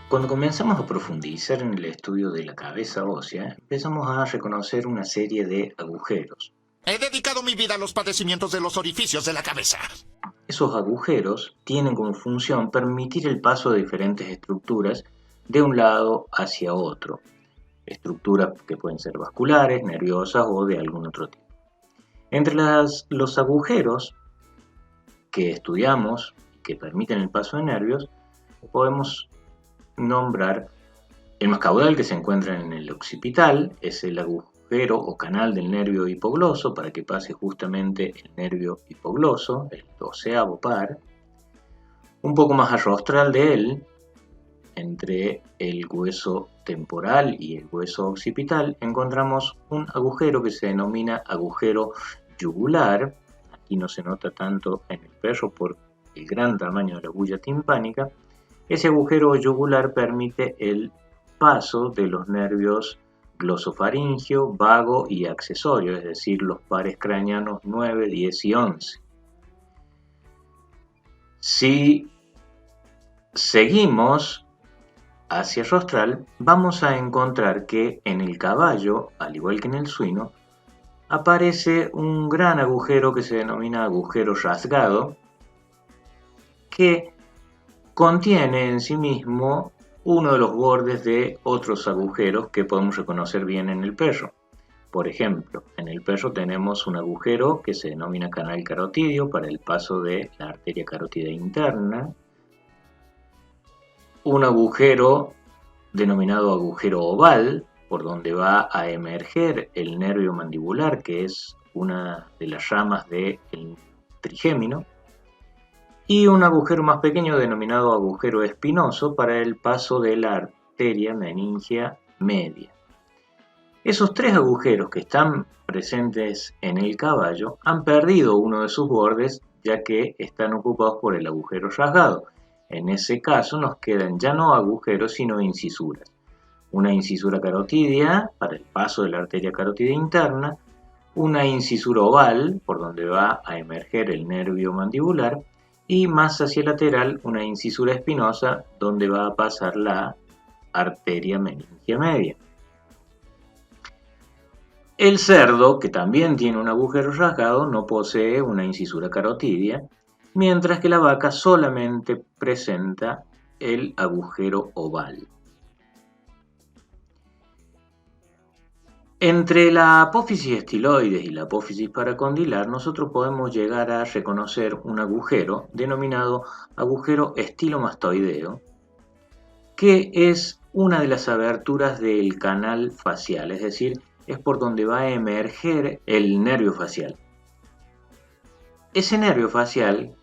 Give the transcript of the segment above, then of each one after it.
Cuando comenzamos a profundizar en el estudio de la cabeza ósea, empezamos a reconocer una serie de agujeros. He dedicado mi vida a los padecimientos de los orificios de la cabeza. Esos agujeros tienen como función permitir el paso de diferentes estructuras de un lado hacia otro. Estructuras que pueden ser vasculares, nerviosas o de algún otro tipo. Entre los agujeros que estudiamos, que permiten el paso de nervios, podemos nombrar el más caudal, que se encuentra en el occipital, es el agujero o canal del nervio hipogloso para que pase justamente el nervio hipogloso, el 12º par. Un poco más arrostral de él, entre el hueso temporal y el hueso occipital, encontramos un agujero que se denomina agujero yugular. Aquí no se nota tanto en el perro por el gran tamaño de la bulla timpánica. Ese agujero yugular permite el paso de los nervios glosofaringio, vago y accesorio, es decir, los pares craneanos 9, 10 y 11. Si seguimos hacia el rostral, vamos a encontrar que en el caballo, al igual que en el suino, aparece un gran agujero que se denomina agujero rasgado, que contiene en sí mismo uno de los bordes de otros agujeros que podemos reconocer bien en el perro. Por ejemplo, en el perro tenemos un agujero que se denomina canal carotidio para el paso de la arteria carótida interna, un agujero denominado agujero oval, por donde va a emerger el nervio mandibular, que es una de las ramas del trigémino, y un agujero más pequeño denominado agujero espinoso para el paso de la arteria meningia media. Esos tres agujeros que están presentes en el caballo han perdido uno de sus bordes, ya que están ocupados por el agujero rasgado. En ese caso nos quedan ya no agujeros, sino incisuras. Una incisura carotidia para el paso de la arteria carótida interna, una incisura oval por donde va a emerger el nervio mandibular, y más hacia el lateral una incisura espinosa donde va a pasar la arteria meningia media. El cerdo, que también tiene un agujero rasgado, no posee una incisura carotidia, mientras que la vaca solamente presenta el agujero oval. Entre la apófisis estiloides y la apófisis paracondilar, nosotros podemos llegar a reconocer un agujero denominado agujero estilomastoideo, que es una de las aberturas del canal facial, es decir, es por donde va a emerger el nervio facial. Ese nervio facial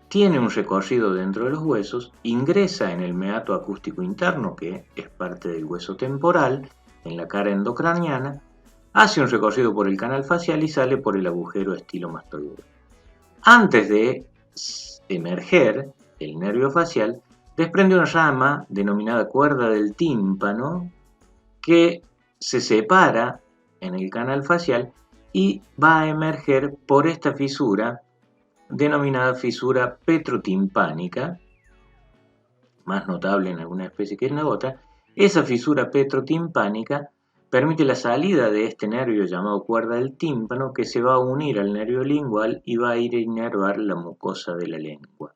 tiene un recorrido dentro de los huesos, ingresa en el meato acústico interno, que es parte del hueso temporal, en la cara endocraniana, hace un recorrido por el canal facial y sale por el agujero estilomastoideo. Antes de emerger el nervio facial, desprende una rama denominada cuerda del tímpano que se separa en el canal facial y va a emerger por esta fisura denominada fisura petrotimpánica, más notable en alguna especie que en la otra. Esa fisura petrotimpánica permite la salida de este nervio llamado cuerda del tímpano, que se va a unir al nervio lingual y va a ir a inervar la mucosa de la lengua.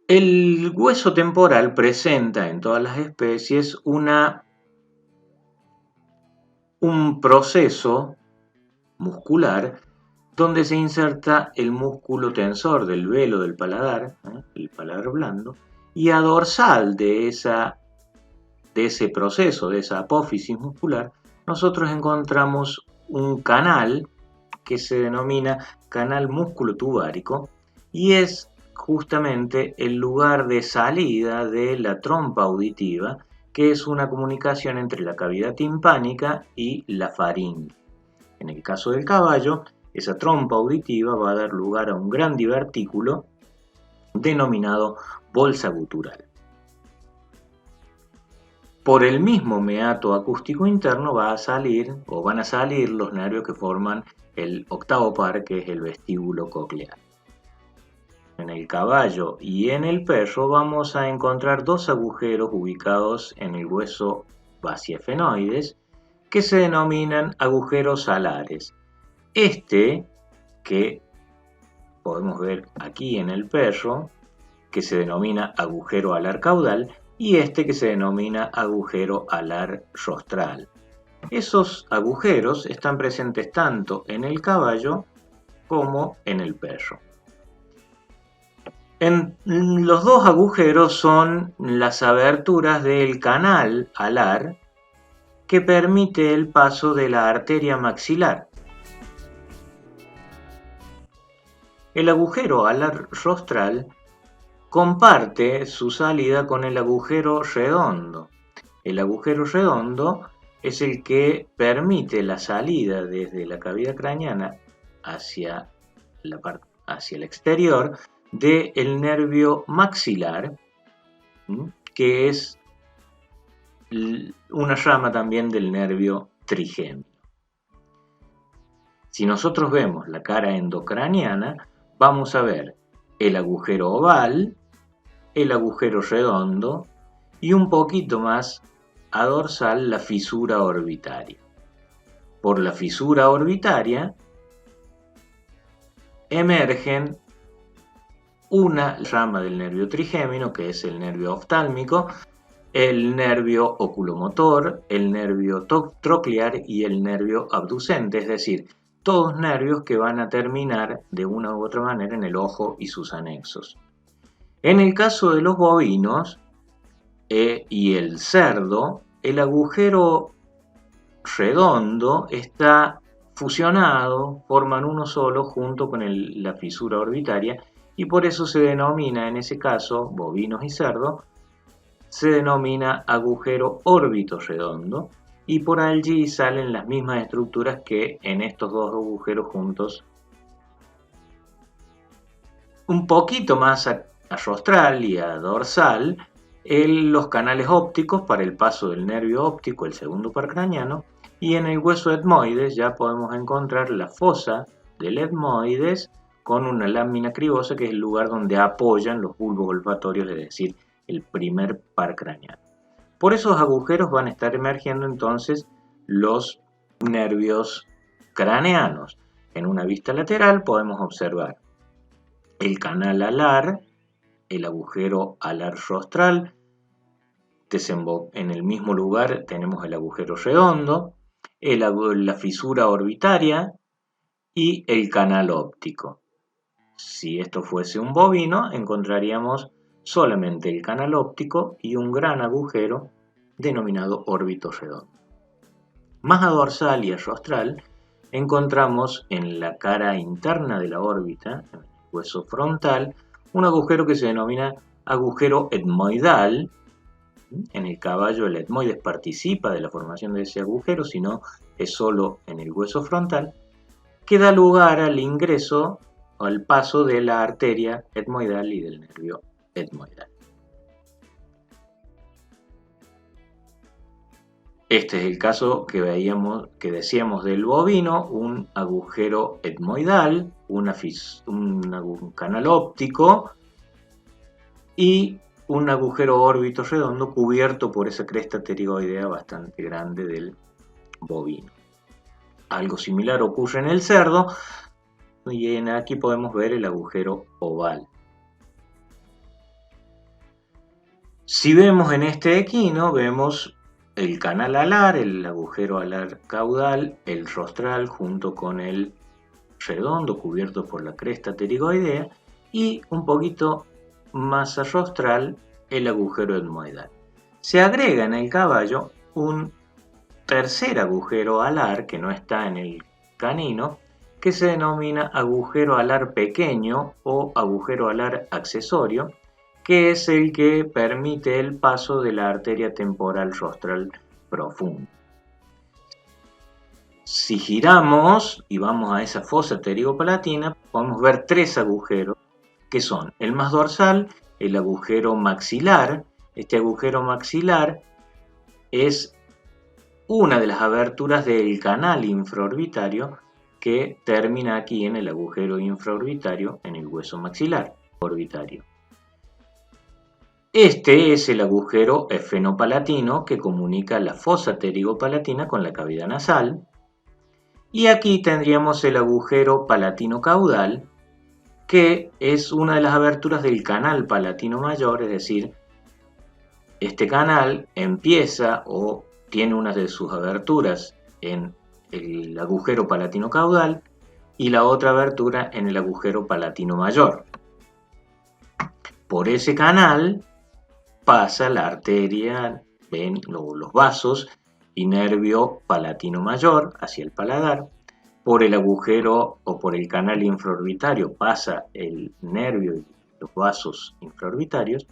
El hueso temporal presenta en todas las especies un proceso muscular donde se inserta el músculo tensor del velo del paladar, el paladar blando, y a dorsal de ese proceso, de esa apófisis muscular, nosotros encontramos un canal que se denomina canal músculo-tubárico y es justamente el lugar de salida de la trompa auditiva, que es una comunicación entre la cavidad timpánica y la faringe. En el caso del caballo, esa trompa auditiva va a dar lugar a un gran divertículo denominado bolsa gutural. Por el mismo meato acústico interno van a salir los nervios que forman el octavo par, que es el vestíbulo coclear. en el caballo y en el perro, vamos a encontrar dos agujeros ubicados en el hueso basiefenoides que se denominan agujeros alares. Este, que podemos ver aquí en el perro, que se denomina agujero alar caudal, y este que se denomina agujero alar rostral. Esos agujeros están presentes tanto en el caballo como en el perro. Los dos agujeros son las aberturas del canal alar que permite el paso de la arteria maxilar. El agujero alar rostral comparte su salida con el agujero redondo. El agujero redondo es el que permite la salida desde la cavidad craneana hacia el exterior del nervio maxilar, que es una rama también del nervio trigémino. Si nosotros vemos la cara endocraniana, vamos a ver el agujero oval, el agujero redondo y un poquito más a dorsal la fisura orbitaria. Por la fisura orbitaria emergen una rama del nervio trigémino, que es el nervio oftálmico, el nervio oculomotor, el nervio troclear y el nervio abducente, es decir, todos nervios que van a terminar de una u otra manera en el ojo y sus anexos. En el caso de los bovinos y el cerdo, el agujero redondo está fusionado, forman uno solo junto con la fisura orbitaria, y por eso se denomina, en ese caso, bovinos y cerdo, se denomina agujero órbito redondo, y por allí salen las mismas estructuras que en estos dos agujeros juntos. Un poquito más a rostral y a dorsal, los canales ópticos para el paso del nervio óptico, el segundo par craneano, y en el hueso etmoides ya podemos encontrar la fosa del etmoides con una lámina cribosa, que es el lugar donde apoyan los bulbos olfatorios, es decir, el primer par craneano. Por esos agujeros van a estar emergiendo entonces los nervios craneanos. En una vista lateral podemos observar el canal alar, el agujero alar rostral, en el mismo lugar tenemos el agujero redondo, la fisura orbitaria y el canal óptico. Si esto fuese un bovino, encontraríamos solamente el canal óptico y un gran agujero denominado órbito redondo. Más a dorsal y a rostral encontramos en la cara interna de la órbita, en el hueso frontal, un agujero que se denomina agujero etmoidal. En el caballo el etmoides participa de la formación de ese agujero, si no es solo en el hueso frontal, que da lugar al ingreso o al paso de la arteria etmoidal y del nervio etmoidal. Este es el caso que decíamos del bovino, un agujero etmoidal, un canal óptico y un agujero órbito redondo cubierto por esa cresta pterigoidea bastante grande del bovino. Algo similar ocurre en el cerdo, y aquí podemos ver el agujero oval. Si vemos en este equino, vemos el canal alar, el agujero alar caudal, el rostral junto con el redondo cubierto por la cresta pterigoidea, y un poquito más a rostral el agujero etmoidal. Se agrega en el caballo un tercer agujero alar que no está en el canino, que se denomina agujero alar pequeño o agujero alar accesorio, que es el que permite el paso de la arteria temporal rostral profunda. Si giramos y vamos a esa fosa pterigopalatina, podemos ver tres agujeros, que son el más dorsal, el agujero maxilar. Este agujero maxilar es una de las aberturas del canal infraorbitario que termina aquí en el agujero infraorbitario en el hueso maxilar. orbitario. Este es el agujero esfenopalatino que comunica la fosa pterigopalatina con la cavidad nasal. Y aquí tendríamos el agujero palatino caudal, que es una de las aberturas del canal palatino mayor, es decir, este canal empieza o tiene una de sus aberturas en el agujero palatino caudal y la otra abertura en el agujero palatino mayor. Por ese canal pasa la arteria, ven los vasos y nervio palatino mayor hacia el paladar. Por el agujero o por el canal infraorbitario pasa el nervio y los vasos infraorbitarios.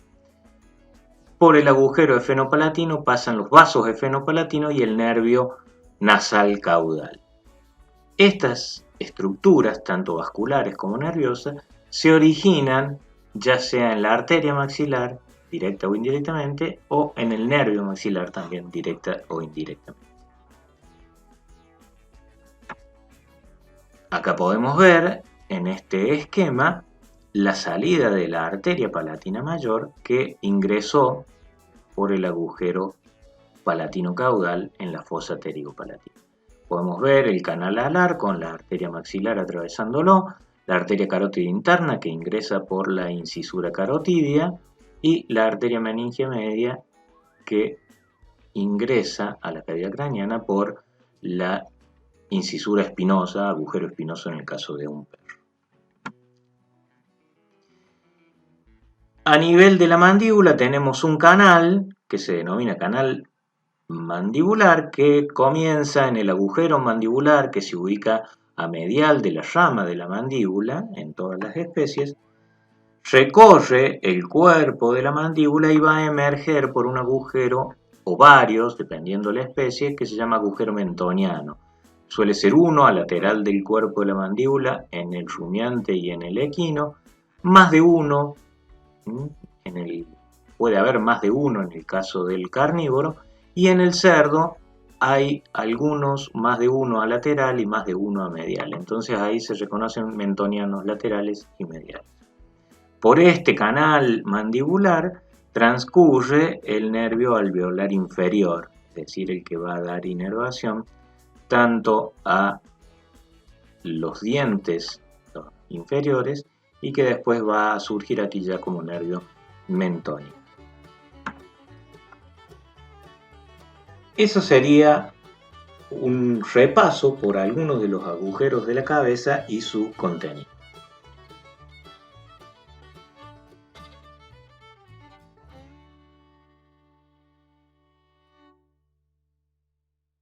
Por el agujero esfenopalatino pasan los vasos esfenopalatinos y el nervio nasal caudal. Estas estructuras, tanto vasculares como nerviosas, se originan ya sea en la arteria maxilar, directa o indirectamente, o en el nervio maxilar también, directa o indirectamente. Acá podemos ver en este esquema la salida de la arteria palatina mayor que ingresó por el agujero palatino caudal en la fosa pterigopalatina. Podemos ver el canal alar con la arteria maxilar atravesándolo, la arteria carótida interna que ingresa por la incisura carotidia y la arteria meningia media que ingresa a la cavidad craneana por la incisura espinosa, agujero espinoso en el caso de un perro. A nivel de la mandíbula tenemos un canal que se denomina canal mandibular que comienza en el agujero mandibular que se ubica a medial de la rama de la mandíbula en todas las especies, recorre el cuerpo de la mandíbula y va a emerger por un agujero o varios, dependiendo de la especie, que se llama agujero mentoniano. Suele ser uno a lateral del cuerpo de la mandíbula en el rumiante y en el equino, más de uno, puede haber más de uno en el caso del carnívoro, y en el cerdo hay algunos más de uno a lateral y más de uno a medial. Entonces ahí se reconocen mentonianos laterales y mediales. Por este canal mandibular transcurre el nervio alveolar inferior, es decir, el que va a dar inervación tanto a los dientes inferiores y que después va a surgir aquí ya como nervio mentónico. Eso sería un repaso por algunos de los agujeros de la cabeza y su contenido.